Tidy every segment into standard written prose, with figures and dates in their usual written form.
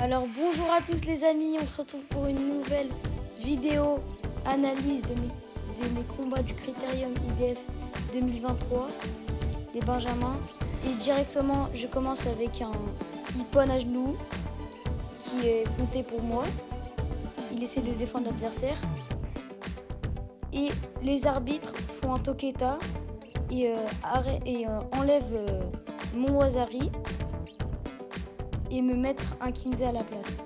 Alors bonjour à tous les amis, on se retrouve pour une nouvelle vidéo analyse de mes combats du Critérium IDF 2023, les Benjamins. Et directement je commence avec un Hippon à genoux qui est compté pour moi. Il essaie de défendre l'adversaire. Et les arbitres font un Toketa et enlèvent mon Wazari et me mettre un Kinze à la place.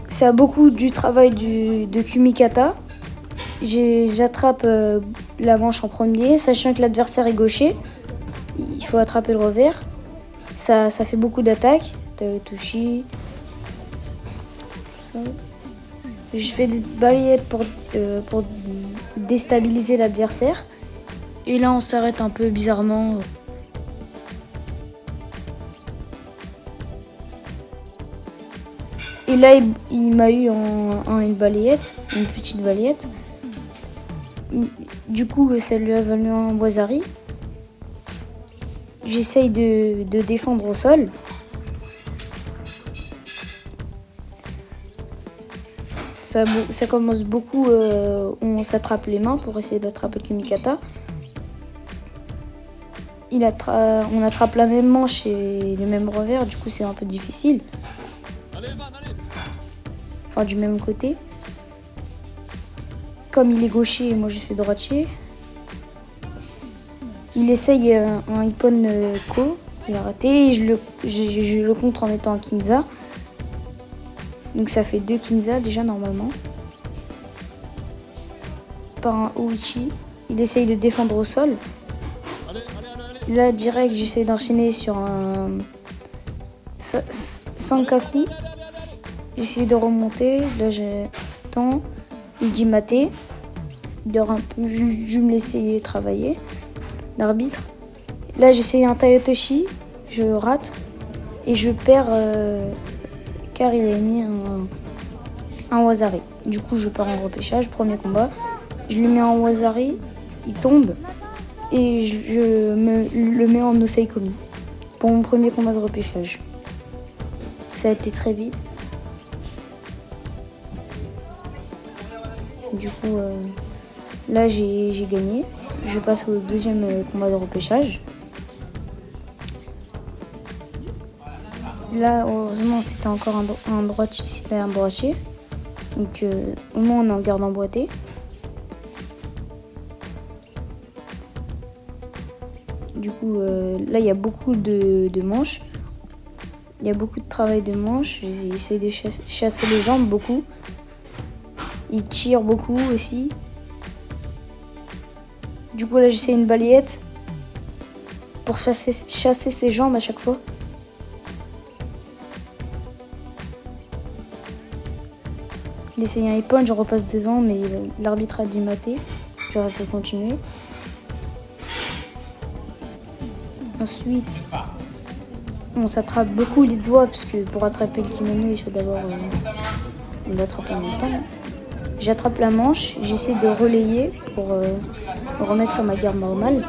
Ça a beaucoup du travail de Kumikata. J'attrape la manche en premier, sachant que l'adversaire est gaucher. Il faut attraper le revers. Ça fait beaucoup d'attaques. Taotoshi. Je fais des balayettes pour déstabiliser l'adversaire. Et là, on s'arrête un peu bizarrement. Et là, il m'a eu une balayette, une petite balayette. Du coup, ça lui a valu un Wazari. J'essaye de défendre au sol. Ça commence beaucoup, on s'attrape les mains pour essayer d'attraper le Kumikata. On attrape la même manche et le même revers, du coup c'est un peu difficile. Enfin du même côté. Comme il est gaucher et moi je suis droitier. Il essaye un Hippon Ko, il a raté et je le contre en mettant un Kinza. Donc ça fait 2 Kinza déjà normalement. Par un Ouichi, il essaye de défendre au sol. Là direct j'essaie d'enchaîner sur un Sankaku. J'essaie de remonter, là j'attends, il dit maté. Il aura un peu dû me laisser travailler, l'arbitre. Là j'essaie un Tayotoshi, je rate et je perds car il a mis un Wazari. Du coup je pars en repêchage, premier combat. Je lui mets un Wazari, il tombe et je le mets en Oseikomi pour mon premier combat de repêchage. Ça a été très vite. Du coup, là j'ai gagné. Je passe au deuxième combat de repêchage. Là, heureusement, c'était encore un droitier. Donc, au moins, on en garde emboîté. Du coup, là, il y a beaucoup de manches. Il y a beaucoup de travail de manches. J'essaie de chasser les jambes beaucoup. Il tire beaucoup aussi. Du coup, là, j'essaie une balayette pour chasser ses jambes à chaque fois. Il essaye un Hippon, je repasse devant, mais l'arbitre a dit maté. J'aurais pu continuer. Ensuite, on s'attrape beaucoup les doigts, parce que pour attraper le kimono, il faut d'abord l'attraper en même temps. J'attrape la manche, j'essaie de relayer pour me remettre sur ma garde normale.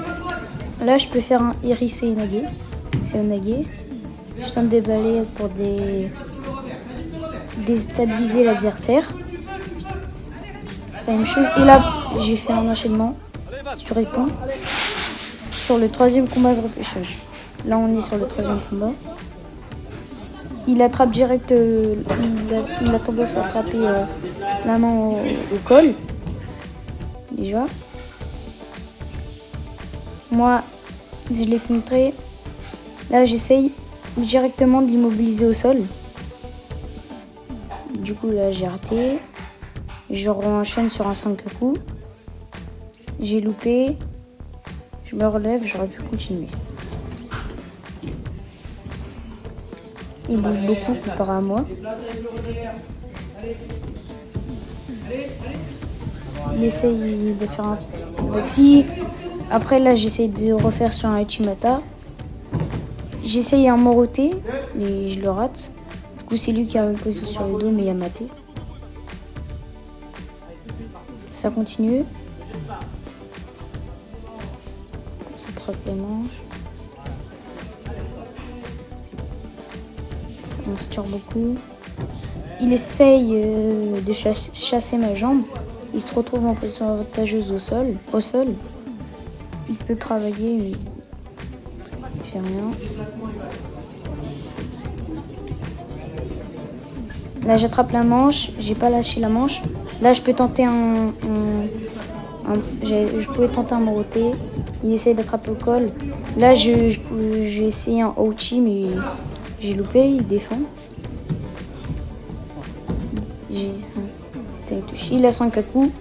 Là, je peux faire un Irise Inage. C'est un Nage. Je tente des balayettes pour déstabiliser l'adversaire. La même chose. Et là, j'ai fait un enchaînement sur Hippon. Sur le troisième combat de repêchage. Là, on est sur le troisième combat. Il attrape direct, il a tendance à attraper la main au col, déjà. Moi, je l'ai contré. Là, j'essaye directement de l'immobiliser au sol. Du coup, là, j'ai raté. Je enchaîne sur un Sankaku. J'ai loupé. Je me relève, j'aurais pu continuer. Il bouge beaucoup comparé à moi. Il essaye de faire un petit Sabaki. Après là j'essaye de refaire sur un Ichimata. J'essaye un Moroté, mais je le rate. Du coup c'est lui qui a me posé sur le dos, mais il a maté. Ça continue. On s'attrape les manches. on se tire beaucoup. Il essaye de chasser ma jambe. Il se retrouve en position avantageuse au sol. Il peut travailler, mais il fait rien. Là, j'attrape la manche. J'ai pas lâché la manche. Là, je peux tenter je pouvais tenter un Moroté. Il essaye d'attraper au col. Là, j'ai essayé un Ouchi, mais j'ai loupé. Il défend. Il a son kaku.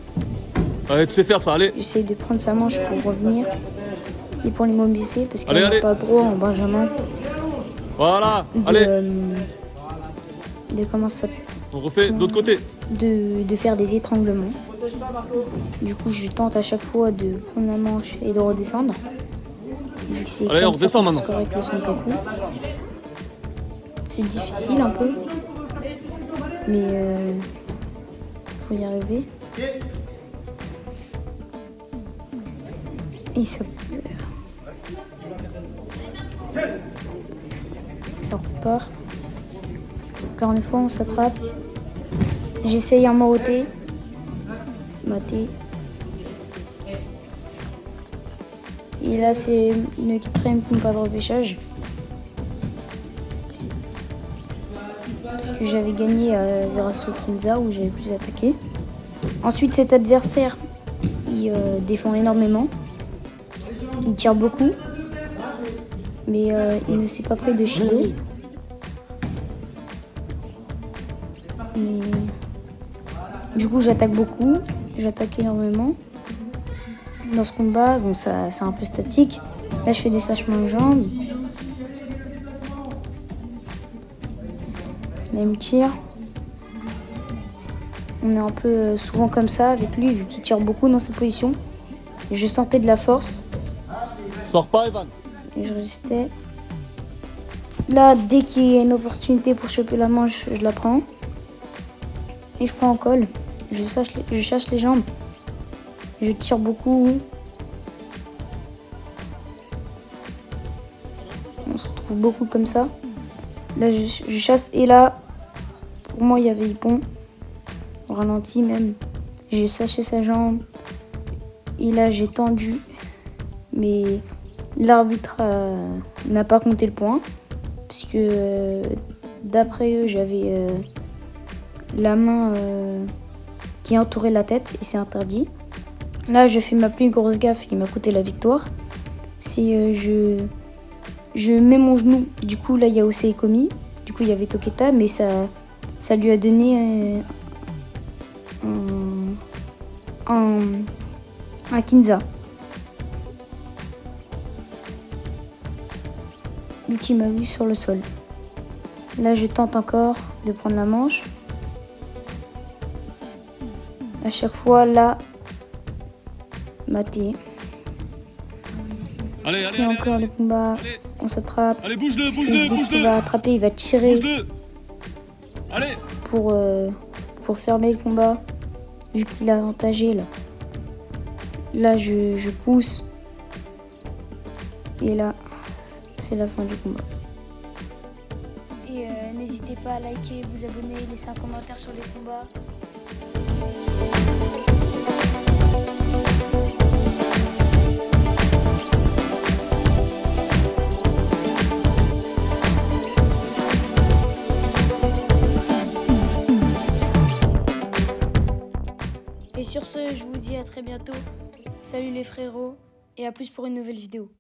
Allez, tu sais faire ça, allez. J'essaie de prendre sa manche pour revenir et pour l'immobiliser parce qu'il n'a pas droit en Benjamin. Voilà, allez. De comment ça. On refait de l'autre côté. De faire des étranglements. Du coup, je tente à chaque fois de prendre la manche et de redescendre. Vu que c'est allez, on redescend maintenant. Avec le Sankaku. C'est difficile un peu, mais faut y arriver. Et ça repart. Encore une fois, on s'attrape. J'essaye un Moroté. Maté. Et là, c'est une quatrième combat de repêchage. Parce que j'avais gagné grâce au Kinza où j'avais plus attaqué. Ensuite, cet adversaire, il défend énormément. Il tire beaucoup. Mais il ne s'est pas pris de Shido. Mais du coup, j'attaque beaucoup. J'attaque énormément. Dans ce combat, donc c'est un peu statique. Là, je fais des sachements de jambes. Là, il me tire. On est un peu souvent comme ça avec lui, vu qu'il tire beaucoup dans cette position. Je sentais de la force. Sors pas, Evan. Et je restais. Là, dès qu'il y a une opportunité pour choper la manche, je la prends. Et je prends en col. Je chasse les jambes. Je tire beaucoup. On se retrouve beaucoup comme ça. Là, je chasse. Et là, pour moi, il y avait Hippon. Au ralenti même. J'ai saché sa jambe. Et là, j'ai tendu. Mais l'arbitre n'a pas compté le point. Parce que d'après eux, j'avais la main qui entourait la tête. Et c'est interdit. Là, je fais ma plus grosse gaffe qui m'a coûté la victoire. C'est je mets mon genou. Du coup, là, il y a Osei Komi. Du coup, il y avait Toketa, mais ça lui a donné un Kinza. Vu qu'il m'a vu sur le sol. Là, je tente encore de prendre la manche. À chaque fois, là, maté. Allez, allez, Et encore allez, le combat, allez. on s'attrape. Allez, bouge-le, Dès bouge-le, qu'il bouge-le. va attraper, il va tirer Bouge-le. Allez. pour fermer le combat. Vu qu'il a avantagé là. Là, je pousse. Et là, c'est la fin du combat. Et n'hésitez pas à liker, vous abonner, laisser un commentaire sur les combats. Et sur ce, je vous dis à très bientôt. Salut les frérots et à plus pour une nouvelle vidéo.